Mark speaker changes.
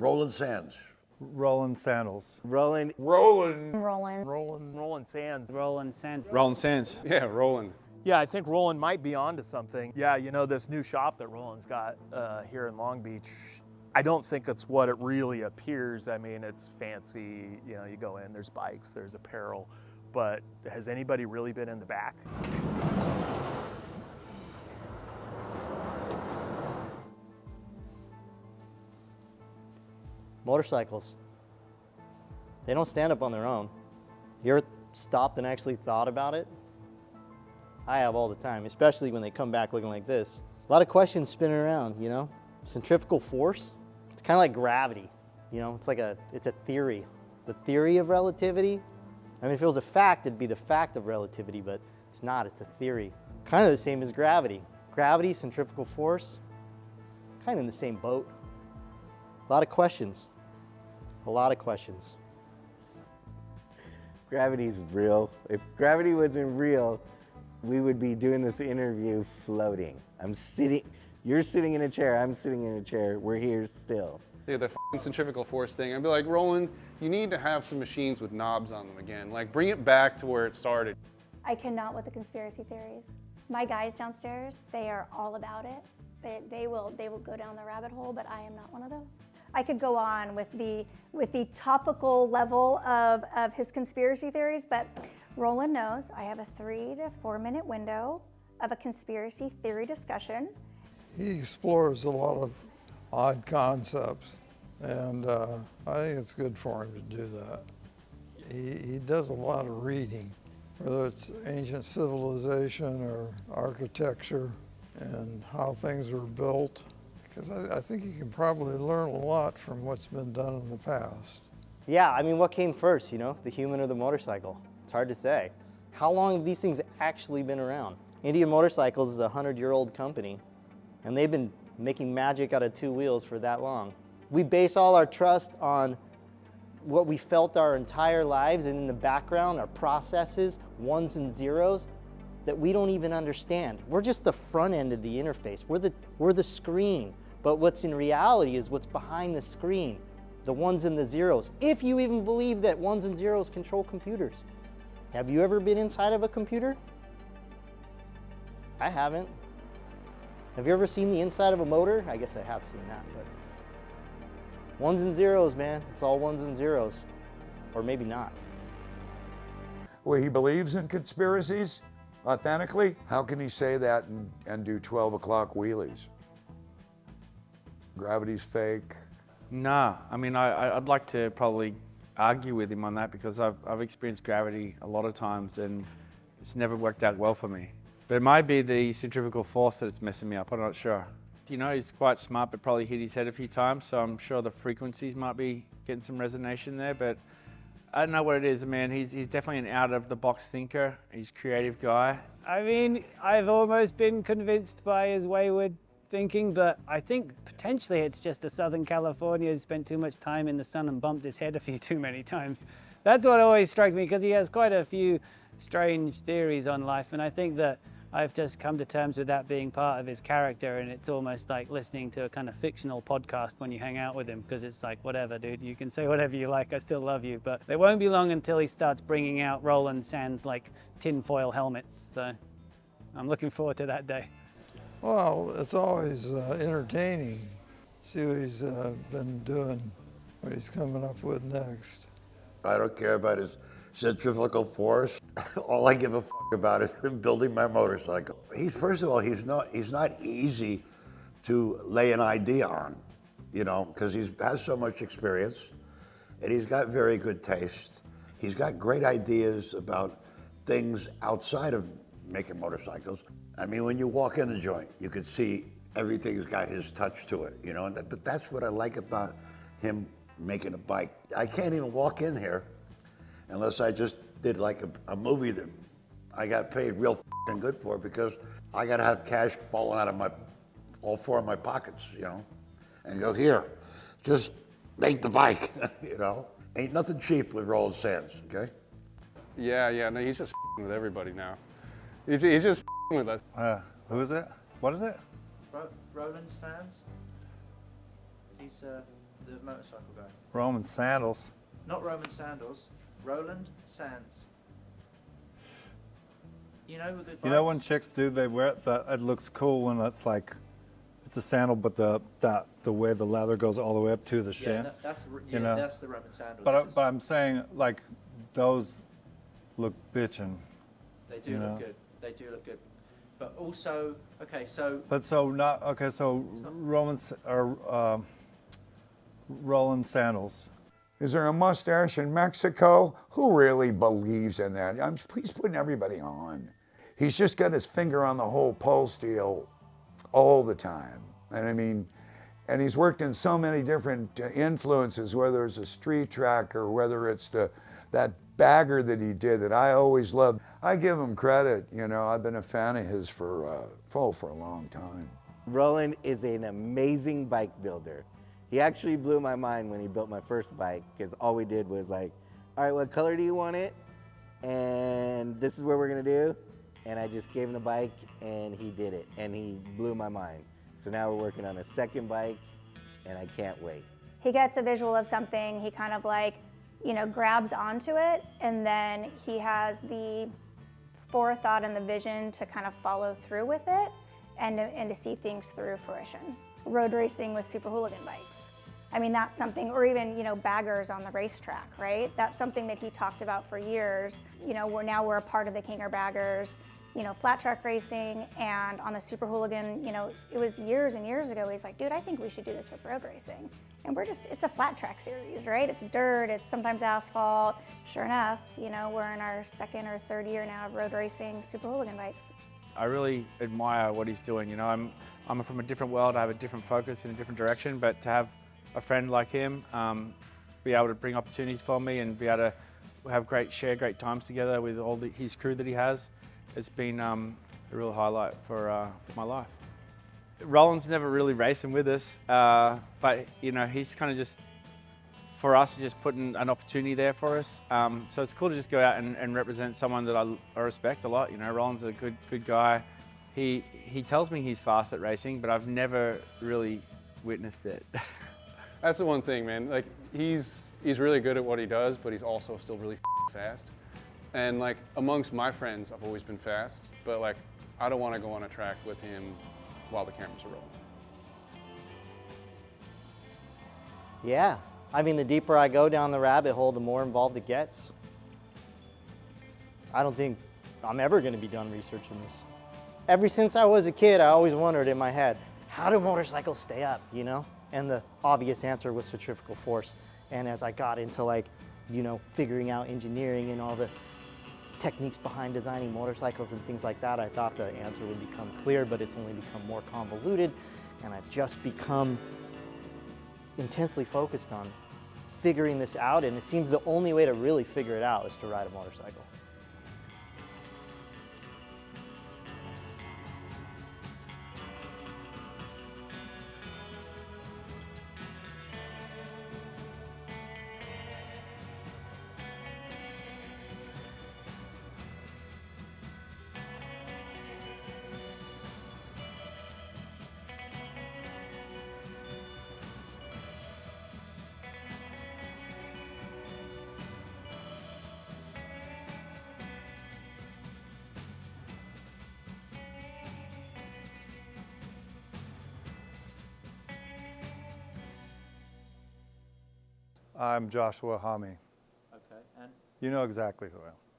Speaker 1: Roland Sands.
Speaker 2: Roland Sandals.
Speaker 3: Roland.
Speaker 4: Roland.
Speaker 5: Roland.
Speaker 2: Roland.
Speaker 4: Roland Sands.
Speaker 5: Roland Sands.
Speaker 6: Roland Sands.
Speaker 4: Yeah, Roland. Yeah, I think Roland might be onto something. Yeah, you know, this new shop that Roland's got here in Long Beach, I don't think it's what it really appears. I mean, it's fancy, you know, you go in, there's bikes, there's apparel, but has anybody really been in the back?
Speaker 3: Motorcycles. They don't stand up on their own. You ever stopped and actually thought about it? I have all the time, especially when they come back looking like this. A lot of questions spinning around, you know? Centrifugal force, it's kind of like gravity, you know? It's a theory. The theory of relativity, I mean, if it was a fact, it'd be the fact of relativity, but it's not, it's a theory. Kind of the same as gravity. Gravity, centrifugal force, kind of in the same boat. A lot of questions. A lot of questions.
Speaker 7: Gravity's real. If gravity wasn't real, we would be doing this interview floating. You're sitting in a chair, I'm sitting in a chair, we're here still.
Speaker 6: Yeah, the f***ing centrifugal force thing. I'd be like, Roland, you need to have some machines with knobs on them again. Like, bring it back to where it started.
Speaker 5: I cannot with the conspiracy theories. My guys downstairs, they are all about it. They will go down the rabbit hole, but I am not one of those. I could go on with the topical level of his conspiracy theories, but Roland knows I have a 3 to 4 minute window of a conspiracy theory discussion.
Speaker 2: He explores a lot of odd concepts, and I think it's good for him to do that. He does a lot of reading, whether it's ancient civilization or architecture and how things were built, because I think you can probably learn a lot from what's been done in the past.
Speaker 3: Yeah, I mean, what came first, you know, the human or the motorcycle? It's hard to say. How long have these things actually been around? Indian Motorcycles is a 100-year-old company, and they've been making magic out of 2 wheels for that long. We base all our trust on what we felt our entire lives, and in the background, our processes, ones and zeros, that we don't even understand. We're just the front end of the interface. We're the screen. But what's in reality is what's behind the screen, the ones and the zeros. If you even believe that ones and zeros control computers. Have you ever been inside of a computer? I haven't. Have you ever seen the inside of a motor? I guess I have seen that, but ones and zeros, man. It's all ones and zeros, or maybe not.
Speaker 8: Well, he believes in conspiracies authentically. How can he say that and do 12 o'clock wheelies? Gravity's fake.
Speaker 6: Nah, I mean, I'd like to probably argue with him on that because I've experienced gravity a lot of times and it's never worked out well for me. But it might be the centrifugal force that it's messing me up, I'm not sure. You know, he's quite smart, but probably hit his head a few times, so I'm sure the frequencies might be getting some resonation there, but I don't know what it is, man. He's definitely an out-of-the-box thinker. He's a creative guy.
Speaker 9: I mean, I've almost been convinced by his wayward thinking, but I think potentially it's just a Southern California who's spent too much time in the sun and bumped his head a few too many times. That's what always strikes me, because he has quite a few strange theories on life, and I think that I've just come to terms with that being part of his character, and it's almost like listening to a kind of fictional podcast when you hang out with him, because it's like, whatever, dude, you can say whatever you like, I still love you. But it won't be long until he starts bringing out Roland Sands like tinfoil helmets, so I'm looking forward to that day.
Speaker 2: Well, it's always entertaining. See what he's been doing, what he's coming up with next.
Speaker 1: I don't care about his centrifugal force. All I give a about is him building my motorcycle. First of all, he's not easy to lay an idea on, you know, because he has so much experience and he's got very good taste. He's got great ideas about things outside of making motorcycles. I mean, when you walk in the joint, you can see everything's got his touch to it, you know, but that's what I like about him making a bike. I can't even walk in here unless I just did like a movie that I got paid real good for, because I gotta have cash falling out of all 4 of my pockets, you know, and go, here, just make the bike, you know. Ain't nothing cheap with Roland Sands, okay?
Speaker 6: Yeah, no, he's just with everybody now. He's just with us.
Speaker 2: Who is it? What is it?
Speaker 10: Roland Sands. He's The motorcycle guy.
Speaker 11: Roman sandals.
Speaker 10: Not Roman sandals. Roland Sands. You know the.
Speaker 11: You know when chicks do, they wear it, it looks cool when it's like, it's a sandal, but the way the leather goes all the way up to the shin.
Speaker 10: That's
Speaker 11: you know?
Speaker 10: that's the Roman sandals.
Speaker 11: But I'm saying, like, those look bitchin'.
Speaker 10: They do look good. They do look good. But also, okay, so.
Speaker 11: But so not okay. So Roland sandals.
Speaker 8: Is there a mustache in Mexico? Who really believes in that? He's putting everybody on. He's just got his finger on the whole pulse deal all the time. And I mean, and he's worked in so many different influences, whether it's a street track or whether it's that bagger that he did that I always loved. I give him credit, you know, I've been a fan of his for a long time.
Speaker 7: Roland is an amazing bike builder. He actually blew my mind when he built my first bike, because all we did was like, all right, what color do you want it? And this is what we're gonna do. And I just gave him the bike and he did it, and he blew my mind. So now we're working on a second bike and I can't wait.
Speaker 5: He gets a visual of something, he kind of like, you know, grabs onto it, and then he has the forethought and the vision to kind of follow through with it and to see things through fruition. Road racing with super hooligan bikes. I mean, that's something, or even, you know, baggers on the racetrack, right? That's something that he talked about for years. You know, we're a part of the Kinger Baggers, you know, flat track racing, and on the super hooligan, you know, it was years and years ago, he's like, dude, I think we should do this with road racing. And it's a flat track series, right? It's dirt, it's sometimes asphalt. Sure enough, you know, we're in our second or third year now of road racing super hooligan bikes.
Speaker 6: I really admire what he's doing. You know, I'm from a different world. I have a different focus in a different direction, but to have a friend like him, be able to bring opportunities for me and be able to share great times together with all his crew that he has, it's been a real highlight for my life. Roland's never really racing with us, but you know, he's kind of just, for us, just putting an opportunity there for us. So it's cool to just go out and represent someone that I respect a lot. You know, Roland's a good guy. He tells me he's fast at racing, but I've never really witnessed it.
Speaker 12: That's the one thing, man. Like, he's really good at what he does, but he's also still really fast. And like, amongst my friends, I've always been fast, but like, I don't want to go on a track with him while the cameras are rolling.
Speaker 3: Yeah, I mean, the deeper I go down the rabbit hole, the more involved it gets. I don't think I'm ever going to be done researching this. Ever since I was a kid, I always wondered in my head, how do motorcycles stay up, you know? And the obvious answer was centrifugal force. And as I got into, like, you know, figuring out engineering and all the techniques behind designing motorcycles and things like that, I thought the answer would become clear, but it's only become more convoluted. And I've just become intensely focused on figuring this out. And it seems the only way to really figure it out is to ride a motorcycle.
Speaker 11: I'm Joshua Hami.
Speaker 10: Okay, and
Speaker 11: You know exactly who I am.